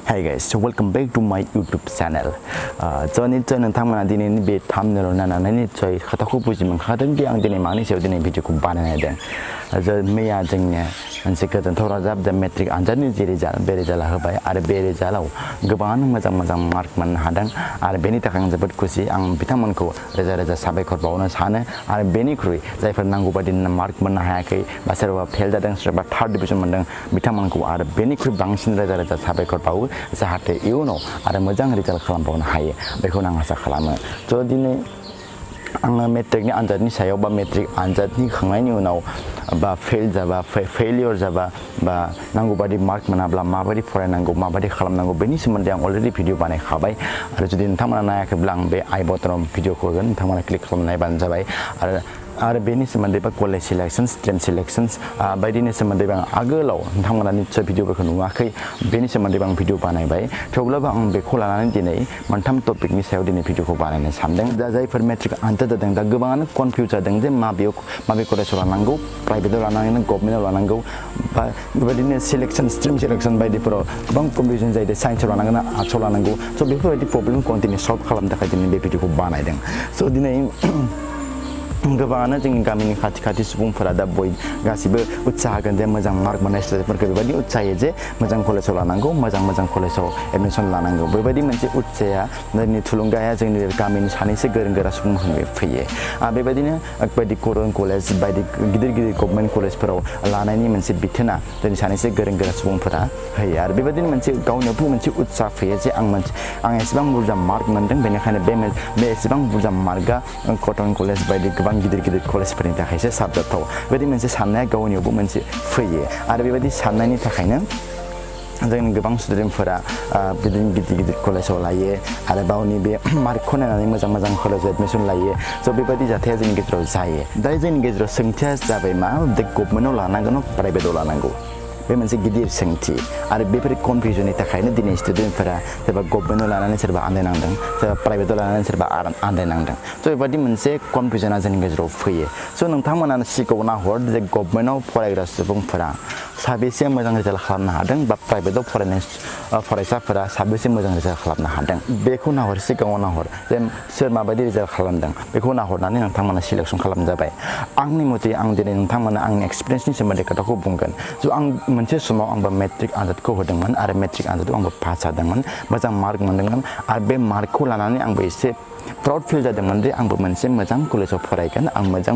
Hey guys, so welcome back to my YouTube channel. 저는 당만 디는 비 탐내로 나나는 저희 하다고 보지만 하던 게 안되는 많이 세우는 비디오 공부하는 데. 저 매야 정nya 안세거든 돌아잡다 매트릭 안자는 지리자 베리자라 해봐요. 아래 베리자라고 그방은 맞장 마크만 하당 아래 베니 takang jebet kusi ang bitamanku reza sabaikor bauna sana a래 베니 크루이 자이퍼 nangu badin mark man hayakai basarwa fail dadang serba third division mandang bitamanku a래 베니 크루 bangsin reza sabaikor bau जाहाथे इयुनाव आरो मोजां result खालामबावनो हायो बेखौ आं आसा खालामो थ' दिनै आङो मेट्रिकनि आनजादनि सायाव बा मेट्रिक आनजादनि खांनायनि उनाव बा फेल जाबा फेलियर जाबा बा नांगौ बादि मार्क मोनाब्ला माबायदि फरायनांगौ माबायदि खालामनांगौ बेनि सोमोन्दै आं अलरेडि भिडिअ बानायखाबाय आरो जुदि नोंथांमोना नायाखैब्ला आं बे आइ बटनाव भिडिअखौ होगोन नोंथांमोना क्लिक खालामना नायबानो जाबाय आरो बेनि सोमोन्दै बा कलेज सिलेक्शन स्ट्रिम सिलेक्शन्स बायदिनि सोमोन्दै आं आगोलाव नोंथांमोना निश्चय भिडिअफोरखौ नुवाखै बेनि सोमोन्दै आं भिडिअ बानायबाय थेवब्लाबो आं बेखौ लानानै दिनै मोनथाम टपिकनि सायाव दिनै भिडिअखौ बानायनो सानदों दा जायफोर मेट्रिक आनजाद जादों दा गोबाङानो कनफिउज जादों जे माबे कलेजाव लानांगौ प्राइभेटाव लानांगौ गभर्नमेन्टआव लानांगौ बा बेबायदिनो सिलेक्शन स्ट्रिम सिलेक्शन बायदिफोराव गोबां कनफिउजन जायो साइन्सआव लानांगौ ना आर्ट्सआव लानांगौ स' बेफोरबायदि प्रब्लेम कन्टिनिउ सल्भ खालामनो थाखाय दिनै बे भिडिअखौ बानायदों स' दिनै गोबाङानो जोंनि गामिनि खाथि सुबुंफोरा दा गासिबो उत्साह होगोन जे मोजां मार्क मोननाय स्टुडेन्टफोरखौ बेबायदि उत्साह जे मोजां कलेजाव लानांगौ मोजां कलेजाव एडमिसन लानांगौ बेबायदि मोनसे उत्साहया जोंनि थुलुंगाया जोंनि गामिनि सानैसो गोरों गोरा सुबुंफोरनिफ्राय फैयो बेबायदिनो बायदि करन कलेज बायदि गिदिर गभर्नमेन्ट कलेजफोराव लानायनि मोनसे बिथोना जोंनि सानैसो गोरों गोरा सुबुंफोरा होयो आरो बेबायदिनो मोनसे गावनियावबो मोनसे उत्साह फैयो जे आं एसेबां बुरजा मार्क मोनदों बेनिखायनो बे एसेबां बुरजा मार्कआ कटन कलेज बायदि गोबां गिदिर कलेजफोरनि थाखायसो साबजाथाव बेबायदि मोनसे साननाया गावनियावबो मोनसे फैयो आरो बेबायदि साननायनि थाखायनो जोंनि गोबां स्टुडेन्टफोरा बिदिनो गिदिर कलेजाव लायो आरो गावनि बे मार्कखौ नायनानै मोजां कलेजाव एडमिसन लायो स' बेबायदि जाथाया जोंनि गेजेराव जायो दा जोंनि गेजेराव सोंथिया जाबाय मा गभर्नमेन्टआव लानांगौ ना प्राइभेटआव लानांगौ बे मोनसे गिदिर सोंथि आरो बेफोर कनफिउजननि थाखायनो दिनै स्टुडेन्टफोरा सोरबा गभर्नमेन्टआव लानानै सोरबा आन्दायनांदों सोरबा प्राइभेटआव लानानै सोरबा आन्दायनांदों स' बेबायदि मोनसे कनफिउजना जोंनि गेजेराव फैयो स' नोंथांमोना सिगाङाव नाहर जे गभर्नमेन्टआव फरायग्रा सुबुंफोरा साबेसे मोजां रिजाल्ट खालामनो हादों बा प्राइभेटआव फरायनाय फरायसाफोरा साबेसे मोजां रिजाल्ट खालामनो हादों बेखौ नाहर सिगाङाव नाहर जे सोर माबायदि रिजाल्ट खालामदों बेखौ नाहरनानै नोंथांमोना सिलेक्सन खालामनो जाबाय आंनि मथे आं दिनै नोंथांमोना आंनि एक्सपिरियेन्सनि सोमोन्दै खोथाखौ बुंगोन स' आं मोनसे समाव आंबो मेट्रिक आनजादखौ होदोंमोन आरो मेट्रिक आनजादाव आंबो पास जादोंमोन मोजां मार्क मोनदोंमोन आरो बे मार्कखौ लानानै आंबो एसे प्राउड फिल जादोंमोन जे आंबो मोनसे मोजां कलेजाव फरायगोन आं मोजां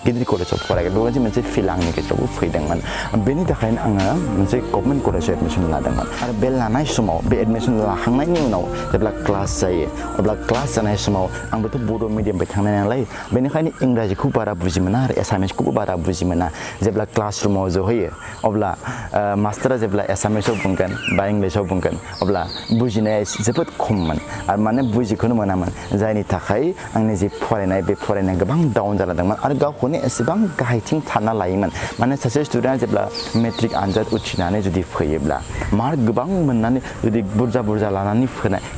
गिदिर कलेजाव फरायगोन बेबायदि मोनसे फिल आंनि गेजेरावबो फैदोंमोन बेनि थाखायनो आङो मोनसे गभर्नमेन्ट कलेजाव एडमिसन लादोंमोन आरो बे लानाय समाव बे एडमिसन लाखांनायनि उनाव जेब्ला क्लास जायो अब्ला क्लास जानाय समाव आंबोथ' बर' मिडियामनिफ्राय थांनाय नालाय बेनिखायनो इंराजिखौ बारा बुजि मोना आरो एसामिसखौबो बारा बुजि मोना जेब्ला क्लास रुमाव जहैयो अब्ला मास्टारा जेब्ला एसामिसाव बुंगोन बा इंलिसाव बुंगोन अब्ला बुजिनाया जोबोद खममोन आरो माने बुजिखौनो मोनामोन जायनि थाखाय आंनि जे फरायनाय बे फरायनाया गोबां डाउन जालांदोंमोन आरो गावखौनो एसेबां गाहायथिं सानना लायोमोन माने सासे स्टुडेन्टआ जेब्ला मेट्रिक आनजाद उथ्रिनानै जुदि फैयोब्ला मार्क गोबां मोननानै जुदि बुरजा लानानै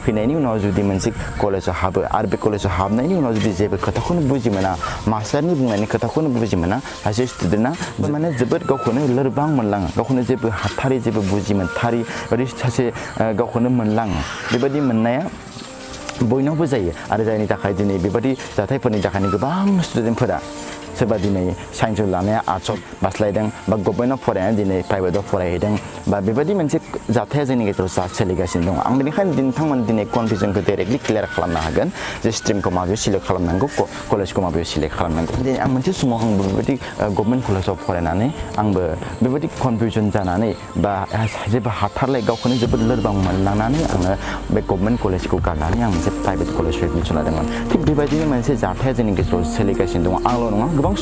फैनायनि उनाव जुदि मोनसे कलेजाव हाबो आरो बे कलेजाव हाबनायनि उनाव जुदि जेबो खोथाखौनो बुजि मोना मास्टारनि बुंनायनि खोथाखौनो बुजि मोना सासे स्टुडेन्टआ माने जोबोद गावखौनो लोरबां मोनलाङो गावखौनो जेबो हाथारि जेबो बुजि मोनथारि ओरै सासे गावखौनो मोनलाङो बेबायदि मोननाया बयनावबो जायो आरो जायनि थाखाय दिनै बेबायदि जाथायफोरनि थाखायनो गोबां स्टुडेन्टफोरा सोरबा दिनै साइन्सआव लानाया आर्ट्सआव बास्लायदों बा गभर्नमेन्टआव फरायनाया दिनै प्राइभेटआव फरायहैदों बा बेबायदि मोनसे जाथाया जोंनि गेजेराव सोलिगासिनो दं आं बेनिखायनो नोंथांमोन दिनै कनफिउजनखौ डाइरेक्टलि क्लियार खालामनो हागोन जे स्ट्रिमखौ माबेयाव सिलेक्ट खालामनांगौ कलेजखौ माबेयाव सिलेक्ट खालामनांगौ दिनै आं मोनसे समाव आंबो बेबायदि गभर्नमेन्ट कलेजाव फरायनानै आंबो बेबायदि कनफिउजन जानानै बा जेबो हाथारलाय गावखौनो जोबोद लोरबां मोनलांनानै आङो बे गभर्नमेन्ट कलेजखौ गारनानै आं मोनसे प्राइभेट कलेजाव एडमिसन लादोंमोन थिग बेबायदिनो मोनसे जाथाया जोंनि गेजेराव सोलिगासिनो दङ आंल' नङा गोबां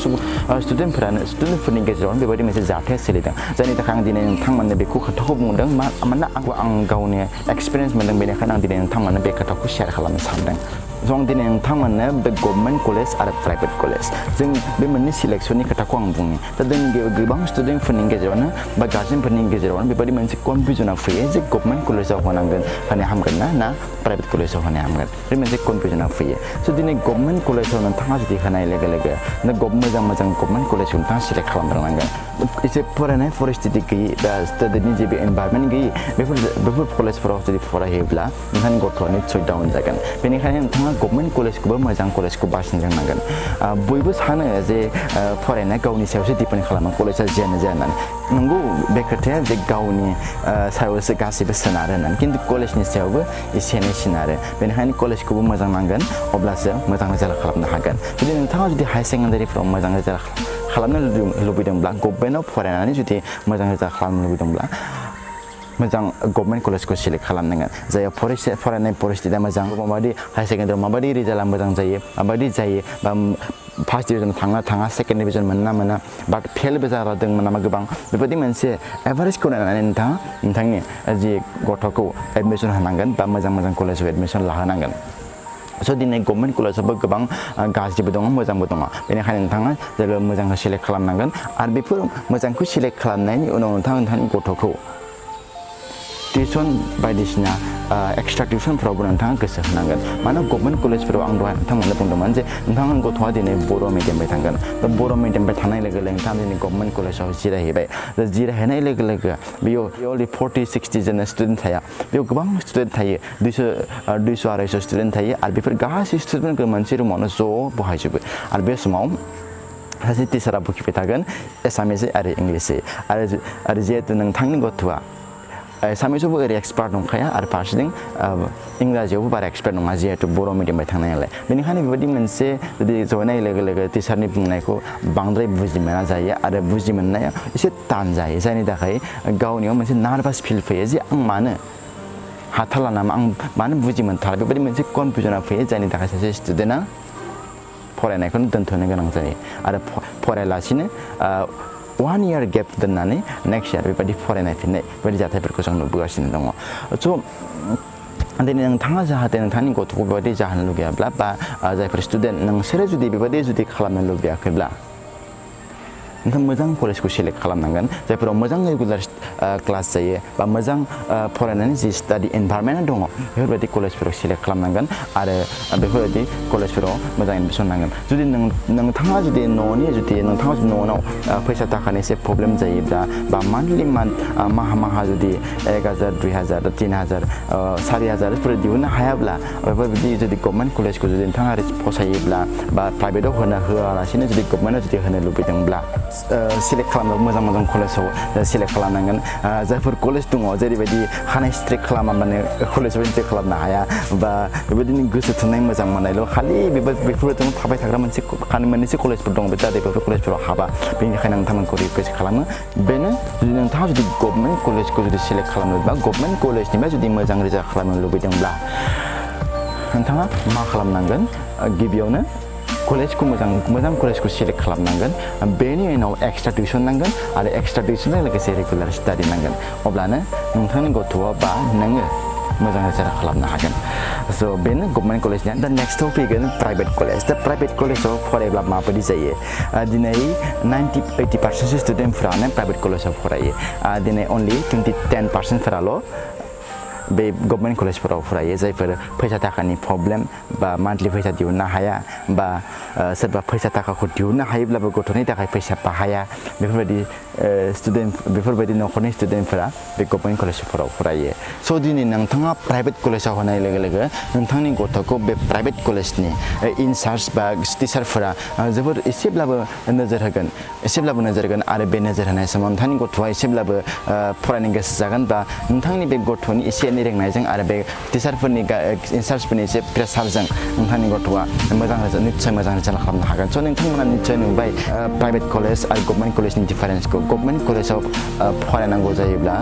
स्टुडेन्टफोरनि गेजेरावनो बेबायदि मोनसे जाथाया सोलिदों जायनि थाखाय आं दिनै नोंथांमोननो बेखौ खोथाखौ बुंदों मानोना आं गावनि एक्सपिरियेन्स मोनदों बेनिखायनो आं दिनै नोंथांमोननो बे खोथाखौ शेयार खालामनो सानदों जों दिनै नोंथांमोननो बे गभर्नमेन्ट कलेज आरो प्राइभेट कलेज जों बे मोननै सिलेक्शननि खोथाखौ आं बुङो दा जोंनि गोबां स्टुडेन्टफोरनि गेजेरावनो बा गार्जेनफोरनि गेजेरावनो बेबायदि मोनसे कनफिउजना फैयो जे गभर्नमेन्ट कलेजाव होनांगोन होनो हामगोन ना प्राइभेट कलेजाव होनो हामगोन बे मोनसे कनफिउजना फैयो स' दिनै गभर्नमेन्ट कलेजाव नोंथाङा जुदि होनाय लोगो लोगो मोजां गभर्नमेन्ट कलेजखौ नोंथाङा सिलेक्ट खालामग्रोनांगोन एसे फरायनाय परिस्थिति गैयि बा स्टुडेन्टनि जेबो एनभायरनमेन्ट गैयि बेफोर कलेजफोराव जुदि फरायहोयोब्ला नोंथांनि गथ'आ निस्सय डाउन जागोन बेनिखायनो नोंथाङा गभर्नमेन्ट कलेजखौबो मोजां कलेजखौ बासिनो रोंनांगोन बयबो सानो जे फरायनाया गावनि सायावसो दिपेन्ड खालामो कलेजा जियानो जाया होननानै नंगौ बे खोथाया जे गावनि सायावसो गासैबो सोनारो होननानै खिन्थु कलेजनि सायावबो एसे एनै सोनारो बेनिखायनो कलेजखौबो मोजां नांगोन अब्लासो मोजां रिजाल्ट खालामनो हागोन जुदि नोंथाङा जुदि हायार सेकेन्डारिफ्राव मोजां रिजाल्ट खालामनो लुबैदोंब्ला गभर्नमेन्टआव फरायनानै जुदि मोजां रिजाल्ट खालामनो लुबैदोंब्ला मोजां गभर्नमेन्ट कलेजखौ सिलेक्ट खालामनांगोन जाय फरायनाय परिस्थितिया मोजां माबायदि हायार सेकेन्डारियाव माबायदि रिजाल्टआ मोजां जायो माबायदि जायो बा फार्स्ट डिभिजन थाङा सेकेन्ड डिभिजन मोना बा फेलबो जादोंमोन नामा गोबां बेबायदि मोनसे एभारेजखौ नायनानै नोंथांनि जि गथ'खौ एडमिसन होनांगोन बा मोजां कलेजाव एडमिसन लाहोनांगोन स' दिनै गभर्नमेन्ट कलेजावबो गोबां गाज्रिबो दङ मोजांबो दङ बेनिखायनो नोंथाङा जेब्ला मोजांखौ सिलेक्ट खालामनांगोन आरो बेफोर मोजांखौ सिलेक्ट खालामनायनि उनाव नोंथांनि गथ'खौ टिउसन बायदिसिना एक्सट्रा टिउसनफ्रावबो नोंथाङा गोसो होनांगोन मानो गभर्नमेन्ट कलेजफोराव आं दहाय नोंथांमोननो बुंदोंमोन जे नोंथांनि गथ'आ दिनै बर' मिडियामनिफ्राय थांगोन दा बर' मिडियामनिफ्राय थांनाय लोगो लोगो नोंथाङा दिनै गभर्नमेन्ट कलेजाव जिरायहैबाय दा जिरायहैनाय लोगो लोगो बेयाव अनलि 40-60 जन स्टुडेन्ट थाया बेयाव गोबां स्टुडेन्ट थायो 200-250 स्टुडेन्ट थायो आरो बेफोर गासै स्टुडेन्टखौ मोनसे रुमावनो ज' बहायजोबो आरो बे समाव सासे टिचारा बुखिबाय थागोन एसामिसै आरो इंलिसै आरो जिहेतु नोंथांनि गथ'आ एसामिसावबो ओरै एक्सपार्ट नंखाया आरो फारसेथिं इंराजियावबो बारा एक्सपार्ट नङा जिहेतु बर' मिडियामनिफ्राय थांनाय नालाय बेनिखायनो बेबायदि मोनसे जुदि जनाय लोगो लोगो टिचारनि बुंनायखौ बांद्राय बुजि मोना जायो आरो बुजि मोननाया एसे तान जायो जायनि थाखाय गावनियाव मोनसे नार्भास फिल फैयो जे आं मानो हाथारला नामा आं मानो बुजि मोनथारा बेबायदि मोनसे कनफिउजना फैयो जायनि थाखाय सासे स्टुडेन्टआ फरायनायखौनो दोनथ'नो गोनां जायो आरो फरायालासिनो 1 year गेप दोननानै नेक्स्ट इयार बेबायदि फरायनायफिननाय बेबायदि जाथायफोरखौ जों नुबोगासिनो दङ स' दिनै नोंथाङा जाहाथे नोंथांनि गथ'खौ बेबायदि जाहोनो लुगैयाब्ला बा जायफोर स्टुडेन्ट नोंसोरो जुदि बेबायदि खालामनो लुबैयाखैब्ला नोंथां मोजां कलेजखौ सिलेक्ट खालामनांगोन जायफोराव मोजां रेगुलार क्लास जायो बा मोजां फरायनायनि जि स्टाडि एनभायरनमेन्ट दङ बेफोरबायदि कलेजफोराव सिलेक्ट खालामनांगोन आरो बेफोरबायदि कलेजफोराव मोजां एडमिसन नांगोन जुदि नोंथाङा जुदि न'नाव फैसा थाखानि एसे प्रब्लेम जायोब्ला बा मान्थलि माहा जुदि 1000 2000 3000 4000फोर दिहुननो हायाब्ला बेफोरबायदि जुदि गभर्नमेन्ट कलेजखौ जुदि नोंथाङा फसायोब्ला बा प्राइभेटआव होआलासिनो जुदि गभर्नमेन्टआव जुदि होनो लुबैदोंब्ला सिलेक्ट खालामनो मोजां कलेजाव सिलेक्ट खालामनांगोन जायफोर कलेज दङ जेरैबायदि हानाय स्ट्रिक खालामाबानो कलेजाव एन्ट्रि खालामनो हाया बा बेबायदिनो गोसो थोनाय मोजां मोननायल' खालि बेफोरबायदिनो थाबाय थाग्रा मोननैसो कलेजफोर दङ जाहाथे बेफोर कलेजफोराव हाबा बेनिखायनो नोंथांमोनखौ रिकुवेस्ट खालामो बेनो जुदि नोंथाङा जुदि गभर्नमेन्ट कलेजखौ जुदि सिलेक्ट खालामनोबा गभर्नमेन्ट कलेजनिफ्राय जुदि मोजां रिजाल्ट खालामनो लुबैदोंब्ला नोंथाङा मा खालामनांगोन गिबियावनो कलेजखौ मोजां कलेजखौ सिलेक्ट खालामनांगोन बेनि उनाव एक्सट्रा टिउसन नांगोन आरो एक्सट्रा टिउसनजों लोगोसे रेगुलार स्टाडि नांगोन अब्लानो नोंथांनि गथ'आ बा नोङो मोजां रिजाल्ट खालामनो हागोन स' बेनो गभर्नमेन्ट कलेजनिया दा नेक्स्टआव फैगोन प्राइभेट कलेज दा प्राइभेट कलेजाव फरायब्ला माबायदि जायो दिनै 90-80% स्टुडेन्टफ्रानो प्राइभेट कलेजाव फरायो दिनै अनलि 10% बे गभर्नमेन्ट कलेजफोराव फरायो जायफोर फैसा थाखानि प्रब्लेम बा मान्थलि फैसा दिहुननो हाया बा सोरबा फैसा थाखाखौ दिहुननो हायोब्लाबो गथ'नि थाखाय फैसा बाहाया बेफोरबायदि न'खरनि स्टुडेन्टफोरा बे गभर्नमेन्ट कलेजफोराव फरायो स' दिनै नोंथाङा प्राइभेट कलेजाव होनाय लोगो लोगो नोंथांनि गथ'खौ बे प्राइभेट कलेजनि इनचार्ज बा टिचारफोरा जोबोर एसेब्लाबो नोजोर होगोन आरो बे नोजोर होनाय समाव नोंथांनि गथ'आ एसेब्लाबो फरायनो गोसो जागोन बा नोंथांनि बे गथ'नि एसे रोंनायजों आरो बे टिचारफोरनि इनचार्जफोरनि एसे प्रेसारजों नोंथांनि गथ'आ निस्सय मोजां रिजाल्ट खालामनो हागोन स' नोंथांमोना निस्सय नुबाय प्राइभेट कलेज आरो गभर्नमेन्ट कलेजनि डिफारेन्सखौ गभर्नमेन्ट कलेजाव फरायनांगौ जायोब्ला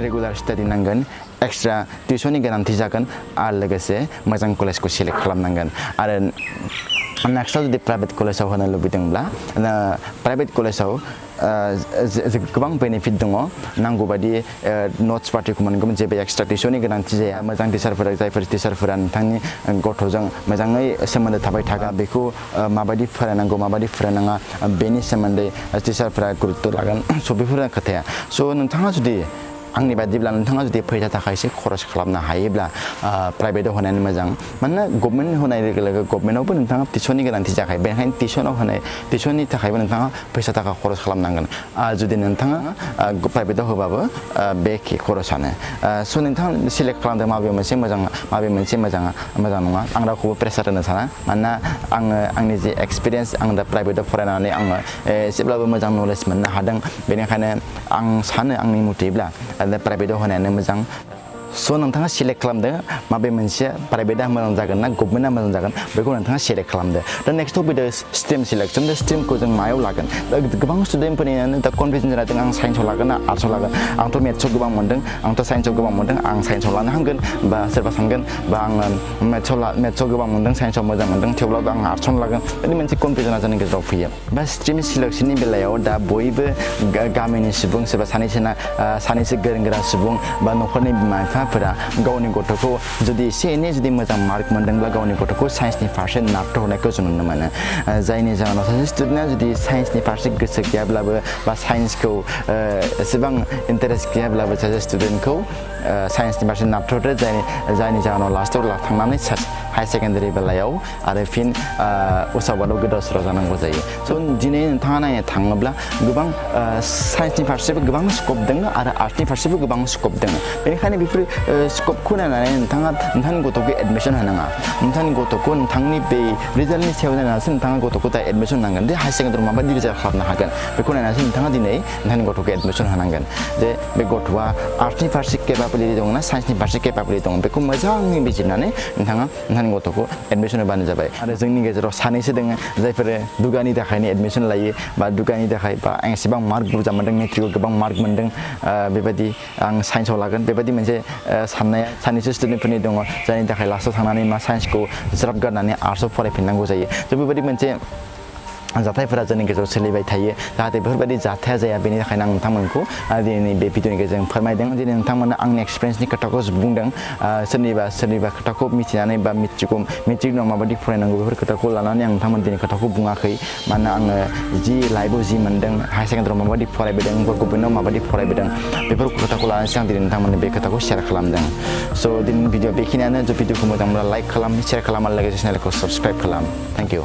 रेगुलार स्टाडि नांगोन एक्सट्रा टिउसननि गोनांथि जागोन आरो लोगोसे मोजां कलेजखौ सिलेक्ट खालामनांगोन आरो नेक्स्टआव जुदि प्राइभेट कलेजाव होनो लुबैदोंब्ला प्राइभेट कलेजाव गोबां बेनिफिट दङ नांगौ बायदि नट्स पार्टिखौ मोनगोन जेबो एक्सट्रा टिउसननि गोनांथि जाया मोजां टिचारफोरा जायफोर टिचारफोरा नोंथांनि गथ'जों मोजाङै सोमोन्दो थाबाय थागोन बेखौ माबायदि फरायनांगौ माबायदि फरायनाङा बेनि सोमोन्दै टिचारफोरा गुरुत्व लागोन स' बेफोर खोथाया स' नोंथाङा जुदि आंनि बादिब्ला नोंथाङा जुदि फैसा थाखा एसे खरस खालामनो हायोब्ला प्राइभेटाव होनायानो मोजां मानोना गभर्नमेन्ट होनाय लोगो लोगो गभर्नमेन्टआवबो नोंथाङा टिउसननि गोनांथि जाखायो बेनिखायनो टिउसननि थाखायबो नोंथाङा फैसा थाखा खरस खालामनांगोन जुदि नोंथाङा प्राइभेटाव होबाबो बे खरसानो स' नोंथाङा सिलेक्ट खालामदों माबे मोनसे मोजां नङा आं रावखौबो प्रेसार होनो साना मानोना आङो आंनि जे एक्सपिरियेन्स आं दा प्राइभेटाव फरायनानै आङो एसेब्लाबो मोजां नलेज मोननो हादों बेनिखायनो आं सानो आंनि मथेब्ला प्राइभेटाव होनायानो मोजां स' नोंथाङा सिलेक्ट खालामदो माबे मोनसेया प्राइभेटआ मोजां जागोन ना गभर्नमेन्टआ मोजां जागोन बेखौ नोंथाङा सिलेक्ट खालामदो दा नेक्स्टआव फैदो स्ट्रिम सिलेक्सन दा स्ट्रिमखौ जों मायाव लागोन दा गोबां स्टुडेन्टफोरनियानो दा कनफिउजन जादों आं साइन्सआव लागोन ना आर्ट्सआव लागोन आंथ' मेथ्सआव गोबां मोनदों आंथ' साइन्सआव गोबां मोनदों आं साइन्सआव लानो हांगोन बा सोरबा सानगोन बा आङो मेथ्सआव गोबां मोनदों साइन्सआव मोजां मोनदों थेवब्लाबो आं आर्ट्सआवनो लागोन बेनि मोनसे कनफिउजना जोंनि गेजेराव फैयो बा स्ट्रिम सिलेक्सननि बेलायाव दा बयबो गामिनि सुबुं सोरबा सानैसो गोरों गोरा सुबुं बा न'खरनि बिमा बिफाफोरा गावनि गथ'खौ जुदि एसे एनै जुदि मोजां मार्क मोनदोंब्ला गावनि गथ'खौ साइन्सनि फारसे नारथ'हरनायखौ जों नुनो मोनो जायनि जाहोनाव सासे स्टुडेन्टआ जुदि साइन्सनि फारसे गोसो गैयाब्लाबो बा साइन्सखौ एसेबां इन्टारेस्ट गैयाब्लाबो सासे स्टुडेन्टखौ साइन्सनि फारसे नारथ'हरो जायनि जाहोनाव लास्टआव थांनानै हायार सेकेन्डारि बेलायाव आरो फिन उसाबादाव गोदाव सोराव जानांगौ जायो स' दिनै नोंथाङा नायनो थाङोब्ला गोबां साइन्सनि फारसेबो गोबां स्कप दङ आरो आर्ट्सनि फारसेबो गोबां स्कप दङ बेनिखायनो बेफोर स्कपखौ नायनानै नोंथाङा नोंथांनि गथ'खौ एडमिसन होनाङा नोंथांनि गथ'खौ नोंथांनि बे रिजाल्टनि सायाव नायनानैसो नोंथाङा गथ'खौ दा एडमिसन होनांगोन जे हायार सेकेन्डारियाव माबायदि रिजाल्ट खालामनो हागोन बेखौ नायनानैसो नोंथाङा दिनै नोंथांनि गथ'खौ एडमिसन होनांगोन जे बे गथ'आ आर्ट्सनि फारसे केपाबिलिटि दं ना साइन्सनि फारसे केपाबिलिटि दं बेखौ मोजाङै बिजिरनानै नोंथाङा नोंथांनि गथ'खौ एडमिसन होबानो जाबाय आरो जोंनि गेजेराव सानैसो दङ जायफोर दुगानि थाखायनो एडमिसन लायो बा दुगानि थाखाय बा आं एसेबां मार्क बुरजा मोनदों मेट्रिकआव गोबां मार्क मोनदों बेबायदि आं साइन्सआव लागोन बेबायदि मोनसे साननाया सानैसो स्टुडेन्टफोरनि दङ जायनि थाखाय लास्टआव थांनानै मा साइन्सखौ ज्राब गारनानै आर्ट्सआव फरायफिननांगौ जायो थ' बेबायदि मोनसे जाथायफोरा जोंनि गेजेराव सोलिबाय थायो जाहाथे बेफोरबायदि जाथाया जाया बेनि थाखायनो आं नोंथांमोनखौ दिनैनि बे भिडिअनि गेजेरजों फोरमायदों दिनै नोंथांमोना आंनि एक्सपिरियेन्सनि खोथाखौ बुंदों सोरनिबा खोथाखौ मिथिनानै बा मेट्रिक उनाव माबायदि फरायनांगौ बेफोर खोथाखौ लानानै आं नोंथांमोन दिनै खोथाखौ बुङाखै मानोना आङो जि लाइफआव जि मोन्दों हायार सेकेन्डारियाव माबायदि फरायबोदों बा गभर्नमेन्टआव माबायदि फरायबोदों बेफोर खोथाखौ लानानैसो आं दिनै नोंथांमोननो बे खोथाखौ शेयार खालामदों स' दिनैनि भिडिअ बेखिनियानो भिडिअखौ मोजां मोनब्ला लाइक खालाम शेयार खालाम आरो लोगोसे चेनेलखौ साबस्क्राइब खालाम थेंक इउ